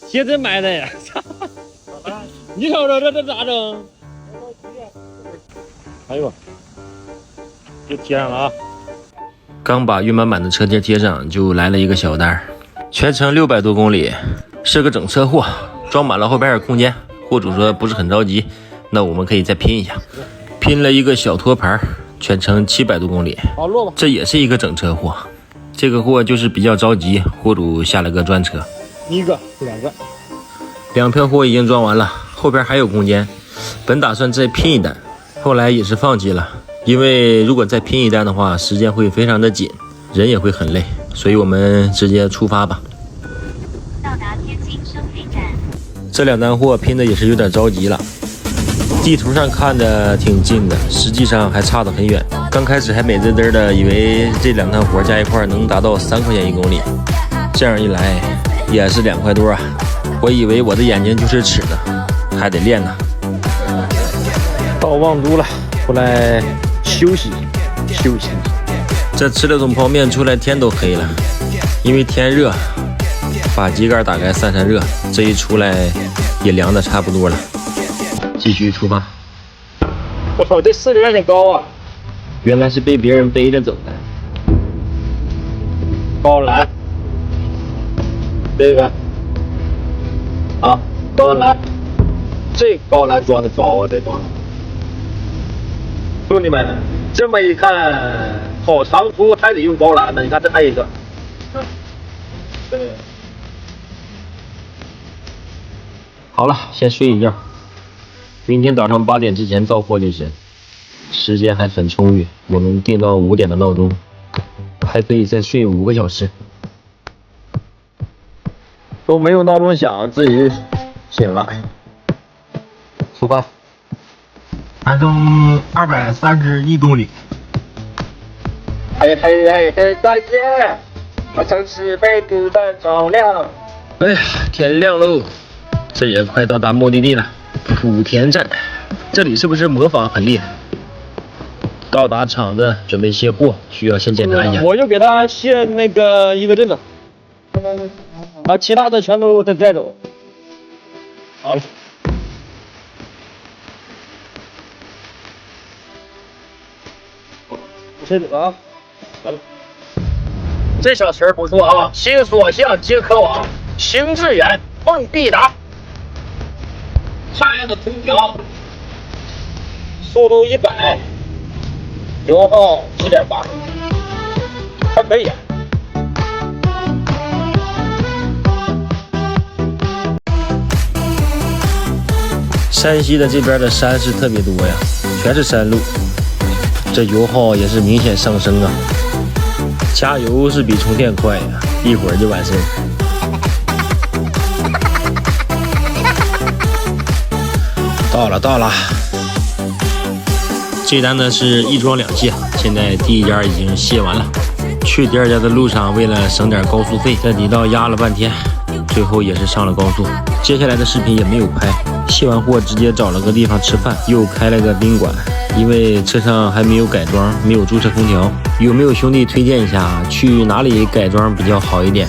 鞋真买的呀！你瞅瞅这咋整？哎呦，就贴上了啊！刚把运满满的车贴贴上，就来了一个小单，全程600多公里，是个整车货，装满了后边有空间。货主说不是很着急，那我们可以再拼一下，拼了一个小托盘，全程700多公里，这也是一个整车货。这个货就是比较着急，货主下了个专车，一个、两个，2票货已经装完了，后边还有空间，本打算再拼一单，后来也是放弃了，因为如果再拼一单的话，时间会非常的紧，人也会很累，所以我们直接出发吧。到达天津收费站。这2单货拼的也是有点着急了，地图上看的挺近的，实际上还差得很远。刚开始还美滋滋的，以为这2趟活加一块能达到3块钱1公里，这样一来也是2块多啊！我以为我的眼睛就是尺呢，还得练呢。到望都了，出来休息休息。这吃了桶泡面出来，天都黑了，因为天热，把机盖打开散散热。这一出来也凉的差不多了，继续出发。我操，这40有点高啊！原来是被别人背着走的。高栏，这个啊，高栏，这高栏装的高啊，这装。兄弟们，这么一看，跑长途还得用高栏呢。你看这还有一个，对。好了，先睡一觉，明天早上8点之前到货就行。时间还很充裕，我们定到5点的闹钟，还可以再睡5个小时。都没有闹钟响，自己醒了。出发，还剩231公里。嘿嘿嘿嘿，再见！我城市被子弹照亮。哎呀，天亮喽！这也快到达目的地了，莆田站。这里是不是模仿很厉害？到达厂子准备卸货，需要先检查一下。我就给他卸那个一个这个，啊，其他的全都再带走。好。这个啊，这小词儿不错啊，心所向皆可往，行志远，梦必达。漂亮的图标，速度100，油耗7.8，还可以。山西的这边的山是特别多呀，全是山路，这油耗也是明显上升啊。加油是比充电快呀，一会儿就完事儿。到了，这单呢是1装2卸，现在第1家已经卸完了。去第2家的路上，为了省点高速费，在地道压了半天，最后也是上了高速。接下来的视频也没有拍，卸完货直接找了个地方吃饭，又开了个宾馆。因为车上还没有改装，没有驻车空调，有没有兄弟推荐一下去哪里改装比较好一点？